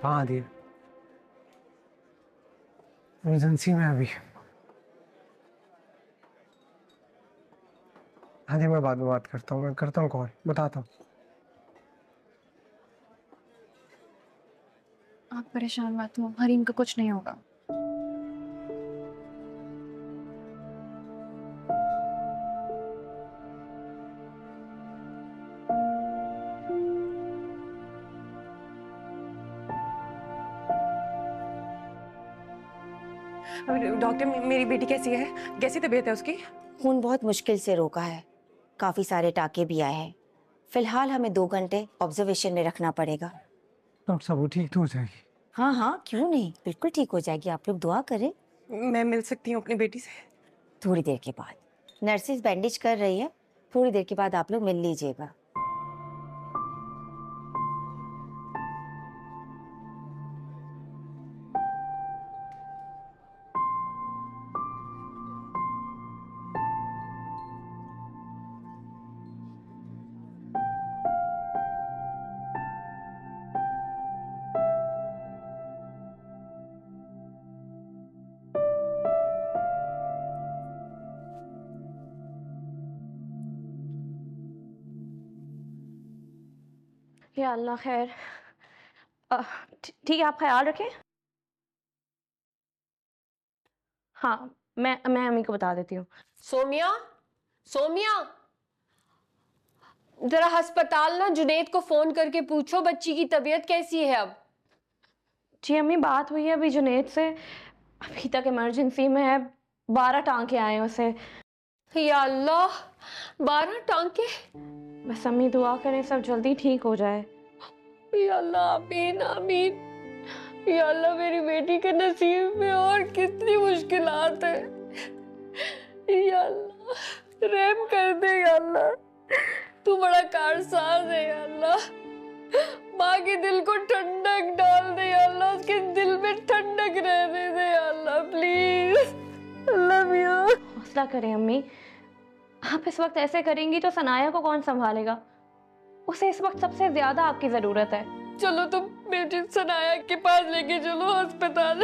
हाँ दिए, इमरजेंसी में अभी। हाँ जी, मैं बाद में बात करता हूँ, मैं करता हूँ कॉल, बताता हूँ। आप परेशान मत हो, हरीम का कुछ नहीं होगा। डॉक्टर, मेरी बेटी कैसी है? कैसी तबीयत है उसकी? खून बहुत मुश्किल से रोका है, काफी सारे टाके भी आए हैं। फिलहाल हमें 2 घंटे ऑब्जर्वेशन में रखना पड़ेगा। डॉक्टर साहब वो ठीक तो हो जाएगी? हाँ हाँ, क्यों नहीं, बिल्कुल ठीक हो जाएगी। आप लोग दुआ करें। मैं मिल सकती हूँ अपनी बेटी से? थोड़ी देर के बाद नर्सिस बैंडेज कर रही है, थोड़ी देर के बाद आप लोग मिल लीजिएगा। या अल्लाह खैर। ठीक है, आप ख्याल रखें। हाँ, मैं अम्मी को बता देती हूँ। सोमिया, सोमिया, जरा अस्पताल ना जुनैद को फोन करके पूछो बच्ची की तबीयत कैसी है अब। जी अम्मी, बात हुई है अभी जुनैद से, अभी तक इमरजेंसी में है। 12 टांके आए हैं उसे। या अल्लाह, 12 टांके। बस अम्मी दुआ करें सब जल्दी ठीक हो जाए। या अल्लाह, आमीन आमीन। या अल्लाह, मेरी बेटी के नसीब में और कितनी मुश्किलात है। या अल्लाह, रहम कर दे। या अल्लाह, तू बड़ा कारसाज है। या अल्लाह, माँ के दिल को ठंडक डाल दे। या अल्लाह, उसके दिल में ठंडक रहने दे। या अल्लाह प्लीज। अल्लाह मियाँ, हौसला करें अम्मी। आप इस वक्त ऐसे करेंगी तो सनाया को कौन संभालेगा? उसे इस वक्त सबसे ज्यादा आपकी जरूरत है। चलो तुम बेटी सनाया के पास लेके चलो अस्पताल।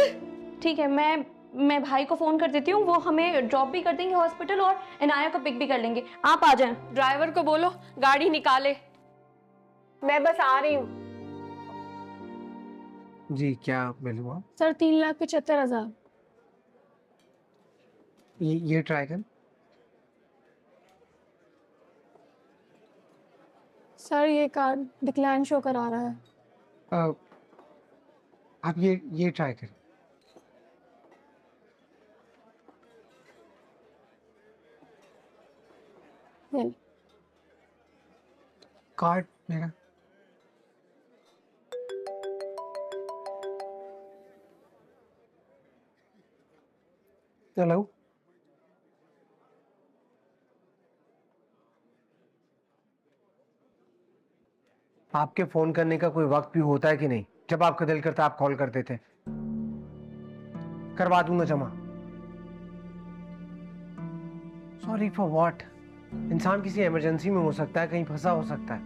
ठीक है, मैं भाई को फोन कर देती हूँ, वो हमें ड्रॉप भी कर देंगे हॉस्पिटल और इनाया को पिक भी कर लेंगे। आप आ जाएं। ड्राइवर को बोलो गाड़ी निकाले, मैं बस आ रही हूँ। जी क्या बिल हुआ? सर 3,75,000। ये ट्राई कर। सर ये कार्ड डिक्लाइन शो करा रहा है। अ, आप ये ट्राई कर। ये कार्ड मेरा। हेलो, आपके फोन करने का कोई वक्त भी होता है कि नहीं? जब आपका दिल करता आप कॉल करते थे। करवा दूंगा जमा। Sorry for what? इंसान किसी इमरजेंसी में हो सकता है, कहीं फंसा हो सकता है।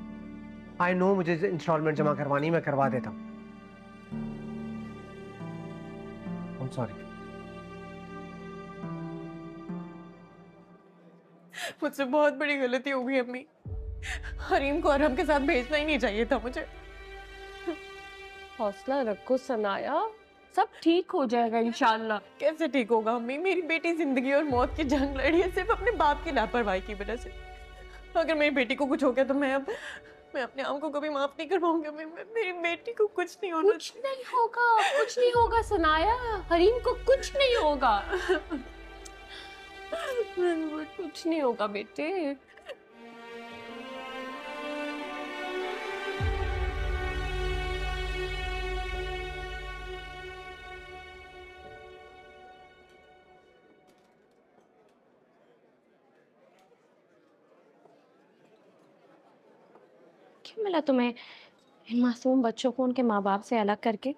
आई नो, मुझे इंस्टॉलमेंट जमा करवानी, मैं करवा देता हूँ। I am sorry. मुझसे बहुत बड़ी गलती हो गई अम्मी। हरीम को अरहम के साथ भेजना ही नहीं चाहिए था मुझे। हौसला रखो सनाया, सब ठीक हो जाएगा इंशाल्लाह। कैसे ठीक होगा अम्मी? मेरी बेटी जिंदगी और मौत की जंग लड़ी है सिर्फ अपने बाप की लापरवाही की वजह से। अगर मेरी बेटी को कुछ हो गया तो मैं अपने आप को कभी माफ नहीं कर पाऊंगी। मेरी बेटी को कुछ नहीं होना। कुछ नहीं होगा, कुछ नहीं होगा सनाया, हरीम को कुछ नहीं होगा। कुछ नहीं होगा बेटे। क्यों मिला तुम्हें इन मासूम बच्चों को उनके माँ बाप से अलग करके?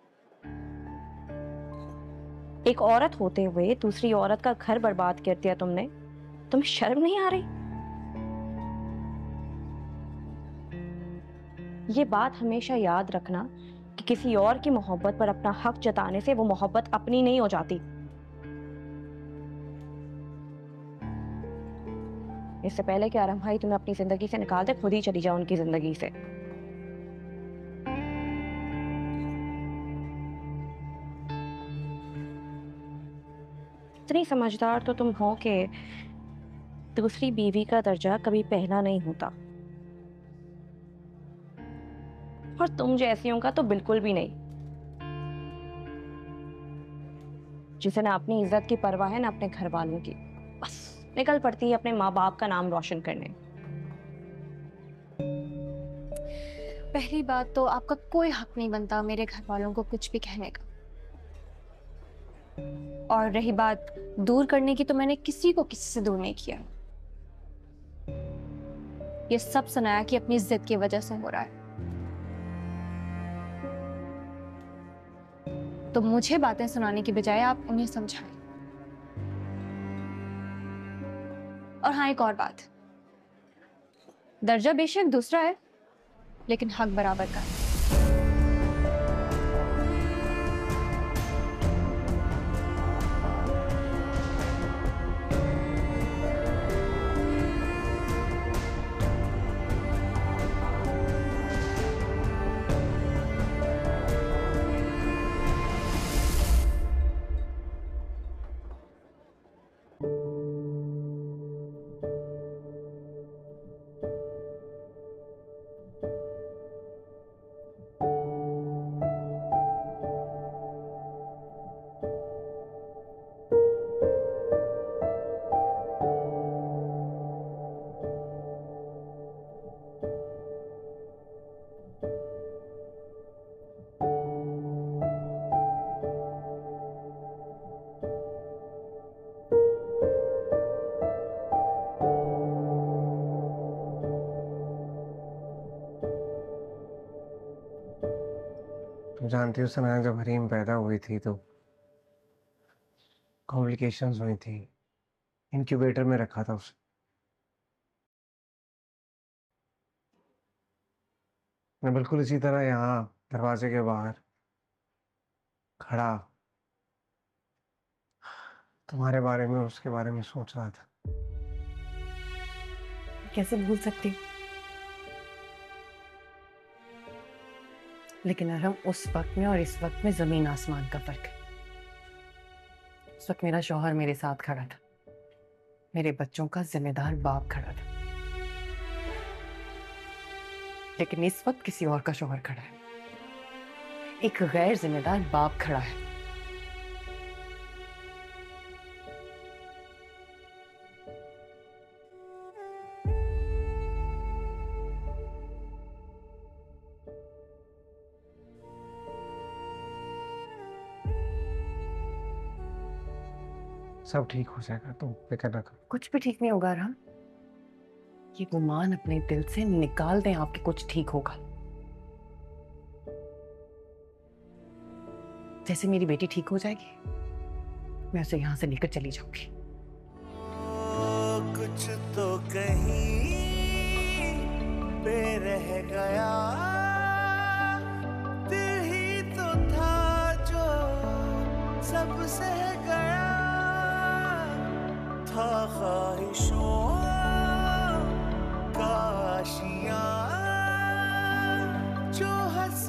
एक औरत होते हुए दूसरी औरत का घर बर्बाद कर दिया तुमने। तुम्हें शर्म नहीं आ रही? ये बात हमेशा याद रखना कि किसी और की मोहब्बत पर अपना हक जताने से वो मोहब्बत अपनी नहीं हो जाती। इससे पहले कि आरम भाई तुम्हें अपनी जिंदगी से निकाल दे, खुद ही चली जाओ उनकी जिंदगी से। इतनी समझदार तो तुम हो कि दूसरी बीवी का दर्जा कभी पहला नहीं होता, और तुम जैसियों का तो बिल्कुल भी नहीं, जिसे ना अपनी इज्जत की परवाह है ना अपने घर वालों की, बस निकल पड़ती है अपने माँ बाप का नाम रोशन करने। पहली बात तो आपका कोई हक नहीं बनता मेरे घर वालों को कुछ भी कहने का, और रही बात दूर करने की, तो मैंने किसी को किसी से दूर नहीं किया। ये सब सनाया कि अपनी इज्जत की वजह से हो रहा है, तो मुझे बातें सुनाने की बजाय आप उन्हें समझाएं। और हाँ, एक और बात, दर्जा बेशक दूसरा है लेकिन हक बराबर का है। तुम जानती हो सनाया, जब हरीम पैदा हुई थी तो कॉम्प्लिकेशंस हुई थी, इंक्यूबेटर में रखा था उसे। मैं बिल्कुल इसी तरह यहाँ दरवाजे के बाहर खड़ा तुम्हारे बारे में, उसके बारे में सोच रहा था। कैसे भूल सकती हूँ? लेकिन अरहम, उस वक्त में और इस वक्त में जमीन आसमान का फर्क है। उस वक्त मेरा शौहर मेरे साथ खड़ा था, मेरे बच्चों का जिम्मेदार बाप खड़ा था, लेकिन इस वक्त किसी और का शौहर खड़ा है, एक गैर जिम्मेदार बाप खड़ा है। सब ठीक हो जाएगा, तुम फिक्र ना करो। कुछ भी ठीक नहीं होगा राम, ये गुमान अपने दिल से निकाल दें आपके, कुछ ठीक होगा। जैसे मेरी बेटी ठीक हो जाएगी, मैं उसे यहां से लेकर चली जाऊंगी। कुछ तो कहीं पे रह गया, दिल ही तो था जो सबसे गया, था ख्वाहिशों का आशियां जो हंस